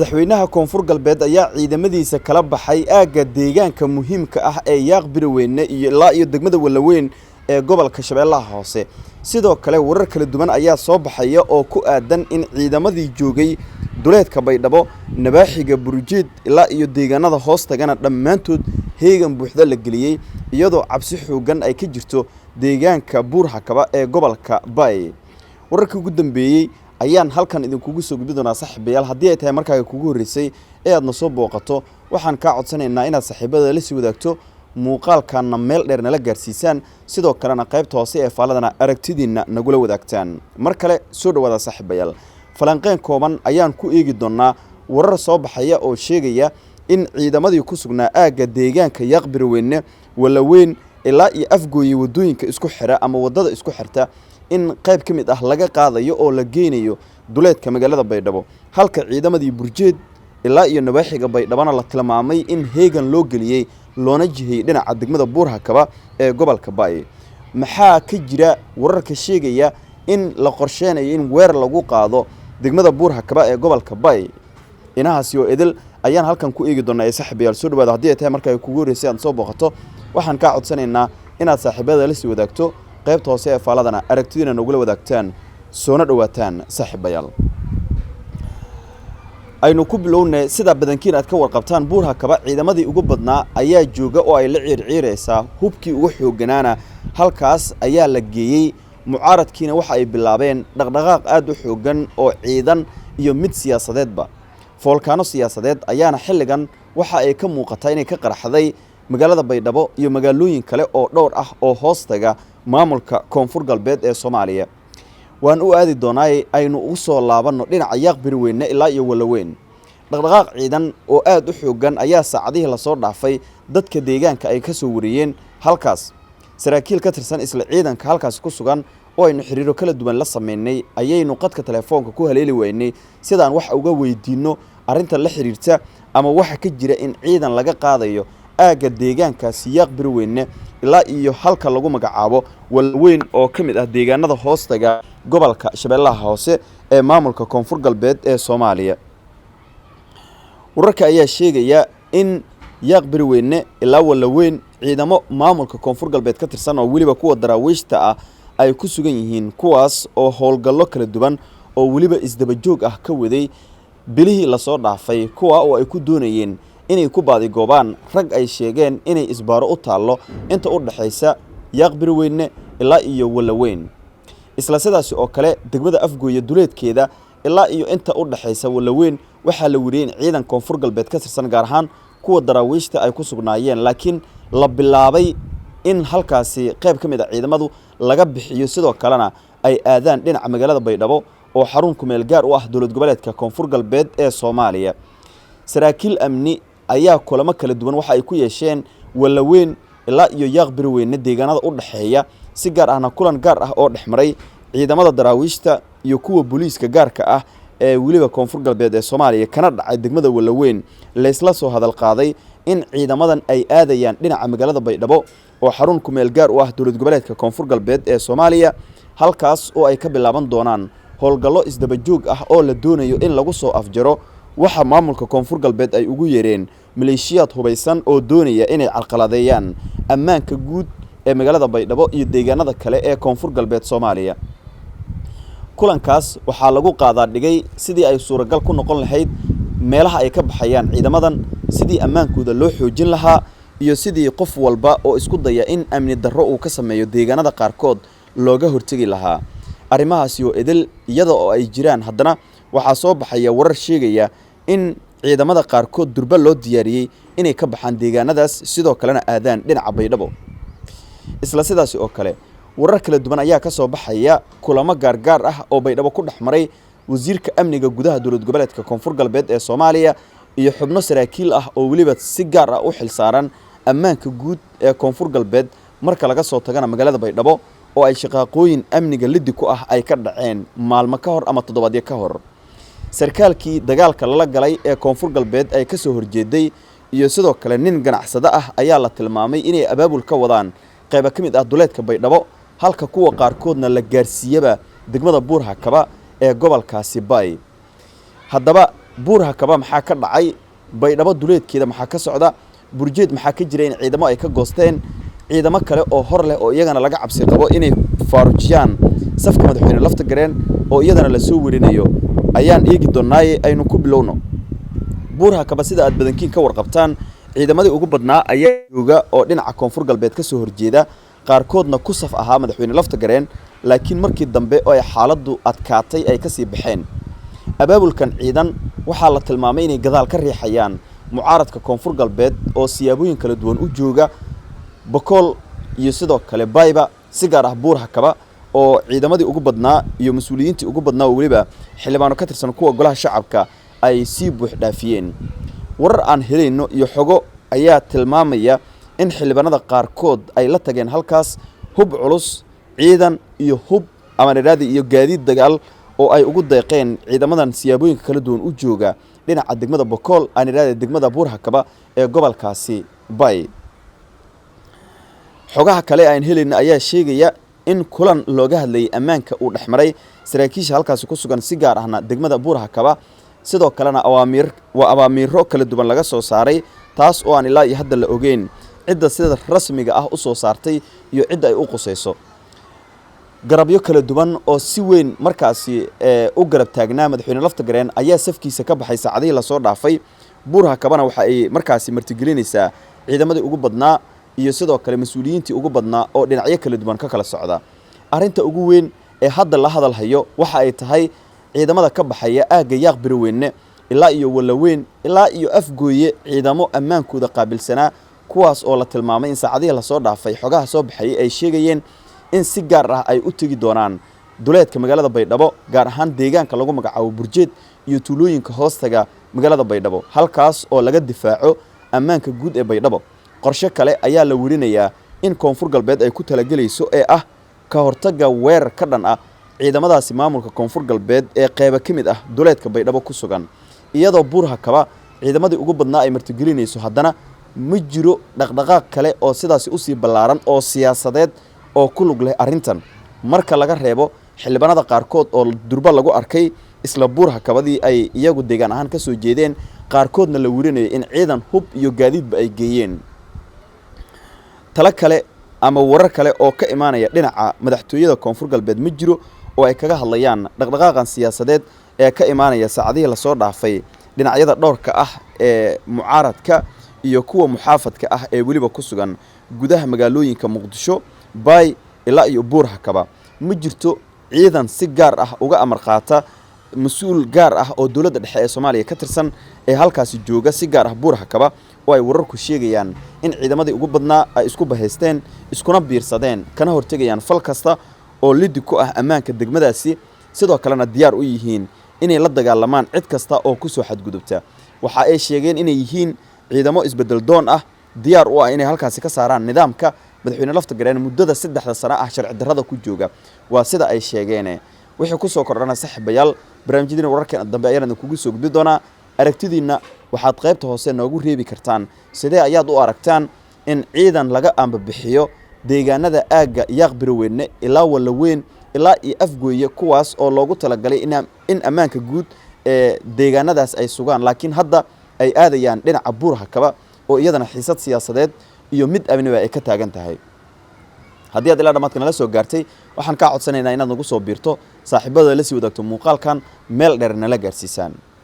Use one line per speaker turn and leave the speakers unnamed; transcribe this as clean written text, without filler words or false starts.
madaxweynaha koonfur galbeed ayaa ciidamadiisa kala baxay aagga deegaanka muhiimka ah ee yaaq birweyne iyo ilaa iyo degmada walaweyn ee gobolka shabeellaha hoose sidoo kale warar kala duwan ayaa soo baxaya oo ku aadan in ciidamadii joogay duleedka baydhabo nabaaxiga burjeed ilaa iyo deegaanada hoos tagana dhammaantood heegan buuxda la geliyay iyadoo cabsi xoogan ay ka jirto deegaanka buurhakaba ee gobolka bay wararkii ugu dambeeyay ayaan halkan idinkugu soo gudbin doonaa saaxiibayaal haddii ay tahay markaaga kugu horeysay ee aad na soo booqato waxaan kaa codsanaynaa inaad saaxiibada la sii wadaagto muuqaalkana meel dheer nala gaarsiisaan sidoo kalena qaybta hoose ee faaladana aragtidiina nagula wadaagtaan mar kale soo dhawaada saaxiibayaal falanqeen kooban ayaan ku eegi doonaa warar soo baxaya oo sheegaya in ciidamadii ku sugnaa aagga deegaanka yaaq birweyne walaweyn ilaa iyo afgooyay wadooyinka isku xira ama wadada isku xirta in qayb ka mid ah laga qaadayo oo la geynayo duleedka magaalada baydhabo halka ciidamadii burjeed ilaa iyo nabaaxiga baydhabana la tilmaamay in heegan loo geliyay loona jihiyay dhinaca degmada buurhakaba ee gobolka bay maxaa ka jira wararka sheegaya in la qorsheynayo in weer lagu qaado degmada buurhakaba ee gobolka bay inahaasi oo idil ayaan halkan ku eegi doonaa saaxiibayaal soo dhawaada haddii ay tahay markaa kugu horeysay aad soo booqato waxaan kaa codsanaynaa inaad saaxiibada la sii wadaagto qaybta hoose ee faaladana aragtidiina nagula wadaagtaan soona dhawaataan saaxiibayaal aynu ku bilownay sida badankiin aad ka warqabtaan buurhakaba ciidamadii ugu badnaa ayaa jooga oo ay la ciirciiraysaa hubkii ugu xooganaana halkaas ayaa la geeyey mucaaradkiina waxa ay bilaabeen dhaqdhaqaaq aad u xoogan oo ciidan iyo mid siyaasadeedba foolkaano siyaasadeed ayaana xilligan waxa ay ka muuqataa inay ka qarxaday magaalada baydhabo iyo magaalooyin kale oo dhowr ah oo hoos taga maamulka koonfur galbeed ee Soomaaliya waan u aadi doonaa aynu u soo laabanno dhinaca yaaq birweyne ilaa iyo walaweyn dhaqdhaqaaq ciidan oo aad u xoogan ayaa saacadihii la soo dhaafay dadka deegaanka ay ka soo wariyeen halkaas saraakiil ka tirsan isla ciidanka halkaas ku sugan oo aynu xiriiro kala duwan la sameynay ayaynu qadka telefoonka ku haleeli weynay sidaan wax uga weydiino arinta la xiriirta ama waxa ka jira in ciidan laga qaadayo aagga deegaankaasi yaaq birweyne ilaa iyo halka lagu magacaabo walaweyn oo ka mid ah deegaanada hoostaga gobolka shabeellaha hoose ee maamulka koonfur galbeed ee Soomaaliya wararka ayaa sheegaya in yaaq birweyne ilaa walaweyn ciidamo maamulka koonfur galbeed ka tirsan oo waliba kuwa daraawiishta ah ay ku sugan yihiin kuwaas oo howlgallo kala duwan oo waliba isdaba joog ah ka waday bilihii la soo dhaafay kuwa oo ay ku doonayeen inay ku baadi goobaan rag ay sheegeen inay isbaaro u taalo inta u dhaxaysa yaaq birweyne ilaa iyo walaweyn isla sidaas oo kale degmada afgooya duleedkeeda ilaa iyo inta u dhaxaysa walaweyn waxa la wariyay in ciidan koonfur galbeed ka tirsan gaar ahaan kuwa daraawiishta ay ku sugnaayeen laakiin la bilaabay in halkaasi qayb ka mid ah ciidamadu laga bixiyo sidoo kalena ay aadaan dhinaca magaalada baydhabo oo xarun ku meel gaar u ah dowlad goboleedka koonfur galbeed ee Soomaaliya saraakiil amni ayaa kulamo kala duwan waxa ay ku yeesheen walaweyn ilaa iyo yaaq birweyne deegaanada u dhaxeeya si gaar ahna kulan gaar ah oo dhexmaray ciidamada daraawiishta iyo kuwa booliiska gaarka ah ee waliba koonfur galbeed ee Soomaaliya kana dhacay degmada walaweyn la isla soo hadal qaaday in ciidamadan ay aadayaan dhinaca magaalada baydhabo oo xarun ku meel gaar u ah dowlad goboleedka koonfur galbeed ee Soomaaliya halkaas oo ay ka bilaaban doonaan howlgallo isdaba joog ah oo la doonayo in lagu soo afjaro waxa maamulka koonfur galbeed ay ugu yeereen maleeshiyaad hubaysan oo doonaya inay carqaladeeyaan ammaanka guud ee magaalada baydhabo iyo deegaanada kale ee koonfur galbeed Soomaaliya kulankaas waxaa lagu qaadaa dhigay sidii ay suuragal ku noqon lahayd meelaha ay ka baxayaan ciidamadan sidii ammaankooda loo xoojin lahaa iyo sidii qof walba oo isku daya in amni darro uu ka sameeyo deegaanada qaarkood looga hortagi lahaa arrimahaasi oo idil iyada oo ay jiraan haddana waxaa soo baxaya warar sheegaya in ciidamada qaarkood durba loo diyaariyay inay ka baxaan deegaanadaas sidoo kalena aadaan dhinaca baydhabo isla sidaas oo kale warar kala duwan ayaa ka soo baxaya kulamo gaar ah oo baydhabo ku dhaxmaray wasiirka amniga gudaha dowlad goboleedka koonfur galbeed ee Soomaaliya iyo xubno saraakiil ah oo waliba si gaar ah u xilsaaran ammaanka guud ee koonfur galbeed marka laga soo tagana magaalada baydhabo oo ay shaqaaqooyin amniga liddi ku ah ay ka dhaceen maalmo ka hor ama toddobaadyo ka hor sarkaalkii dagaalka lala galay ee koonfur galbeed ay ka soo horjeeday iyo sidoo kale nin ganacsade ah ayaa la tilmaamay inay abaabul ka wadaan qayb ka mid ah duleedka baydhabo halka kuwa qaarkoodna la gaarsiiyaba degmada buurhakaba ee gobolkaasi bay haddaba buurha kaba maxaa ka dhacay baydhabo duleedkeeda maxaa ka socda burjeed maxaa ka jira in ciidamo ay ka goosteen ciidamo kale oo hor leh oo iyagana laga cabsi qabo inay faarujiyaan safka madaxweyne lafta gareen oo iyadana la soo warinayo ayaan eegi doonaaye aynu ku bilowno buurha kaba sida aad badankiin ka warqabtaan ciidamadii ugu badnaa ayaa jooga oo dhinaca koonfur galbeed ka soo horjeeda qaarkoodna ku saf ahaa madaxweyne lafta gareen laakiin markii dambe oo ay xaaladdu adkaatay ay ka sii baxeen abaabulkan ciidan waxaa la tilmaamay inay gadaal ka riixayaan mucaaradka koonfur galbeed oo siyaabooyin kala duwan u jooga bokool iyo sidoo kale bayba si gaar ah buurha kaba oo ciidamadii ugu badnaa iyo mas'uuliyiintii ugu badnaa oo waliba xildhibaano ka tirsan kuwa golaha shacabka ay sii buux dhaafiyeen warar aan helayno iyo xogo ayaa tilmaamaya in xildhibaanada qaarkood ay la tageen halkaas hub culus ciidan iyo hub ama niraadi iyo gaadiid dagaal oo ay ugu deeqeen ciidamadan siyaabooyinka kala duwan u jooga dhinaca degmada bokool aan niraadi degmada buurha kaba ee gobolkaasi bay xogaha kale aan helayno ayaa sheegaya in kulan looga hadlayay ammaanka uu dhexmaray saraakiisha halkaas ku sugan si gaar ahna degmada buurha kaba sidoo kalena awaamiiro kala duwan laga soo saaray taas oo aan ilaa iyo hadda la ogeyn cidda sida rasmiga ah u soo saartay iyo cidda ay u qusayso garabyo kala duwan oo si weyn markaasi u garab taagnaa madaxweyne lafta gareen ayaa safkiisa ka baxay saacadihii lasoo dhaafay buurha kabana waxa ay markaasi martigelinaysaa ciidamadii ugu badnaa iyo sidoo kale mas'uuliyiintii ugu badnaa oo dhinacyo kala duwan ka kala socda arrinta ugu weyn ee hadda la hadal hayo waxa ay tahay ciidamada ka baxaya aagga yaaq birweyne ilaa iyo walaweyn ilaa iyo afgooye ciidamo ammaankooda qaabilsanaa kuwaas oo la tilmaamay in saacadihii lasoo dhaafay xogaha soo baxayay ay sheegayeen in si gaar ah ay u tegi doonaan duleedka magaalada baydhabo gaar ahaan deegaanka lagu magacaabo burjeed iyo tuulooyinka hoostaga magaalada baydhabo halkaas oo laga difaaco ammaanka guud ee baydhabo qorshe kale ayaa la werinayaa in koonfur galbeed ay ku talagelayso ee ah ka hortagga weerar ka dhan ah ciidamadaasi maamulka koonfur galbeed ee qaybo ka mid ah duleedka baydhabo ku sugan iyadoo buurha kaba ciidamadii ugu badnaa ay martigelinayso haddana ma jiro dhaqdhaqaaq kale oo sidaasi usii ballaaran oo siyaasadeed oo ku lug leh arrintan marka laga reebo xildhibaanada qaarkood oo durba lagu arkay isla buurha kabadii ay iyagu deegaan ahaan ka soo jeedeen qaarkoodna la werinayo in ciidan hub iyo gaadiidba ay geeyeen tala kale ama warar kale oo ka imaanaya dhinaca madaxtooyada koonfur galbeed ma jiro oo ay kaga hadlayaan dhaqdhaqaaqan siyaasadeed ee ka imaanaya saacadihii lasoo dhaafay dhinacyada dhowrka ah ee mucaaradka iyo kuwa muxaafadka ah ee weliba ku sugan gudaha magaalooyinka muqdisho bay ilaa iyo buurha kaba ma jirto ciidan si gaar ah uga amar qaata mas-uul gaar ah oo dowladda dhexe ee Soomaaliya ka tirsan ee halkaasi jooga si gaar ah buurha kaba oo ay wararku sheegayaan in ciidamadii ugu badnaa ay isku bahaysteen iskuna biirsadeen kana hortagayaan fal kasta oo lidi ku ah ammaanka degmadaasi sidoo kalena diyaar u yihiin inay la dagaalamaan cid kasta oo ku soo xadgudubta waxa ay sheegeen inay yihiin ciidamo isbedel doon ah diyaar u ah inay halkaasi ka saaraan nidaamka madaxweyne lafta gareen muddada 3 sano ah sharci darrada ku jooga waa sida ay sheegeen wixii ku soo kordhana saaxiibayaal barnaamijyada wararka dambe ayaan kugu soo gudbi doonaa aragtidiina waxaad qaybta hoose noogu reebi kartaan sidee ayaad u aragtaan in ciidan laga ambabixiyo deegaanada aagga yaaq birweyne ilaa walaweyn ilaa iyo afgooye kuwaas oo loogu talagalay in ammaanka guud ee deegaanadaas ay sugaan laakiin hadda ay aadayaan dhinaca buurha kaba oo iyadana xiisad siyaasadeed iyo mid amniba ay ka taagan tahay haddii aad ilaa dhamaadka nala soo gaartay waxaan kaa codsanaynaa inaad nagu soo biirto saaxiibada la sii wadaagto muuqaalkan meel dheer nala gaarsiisaan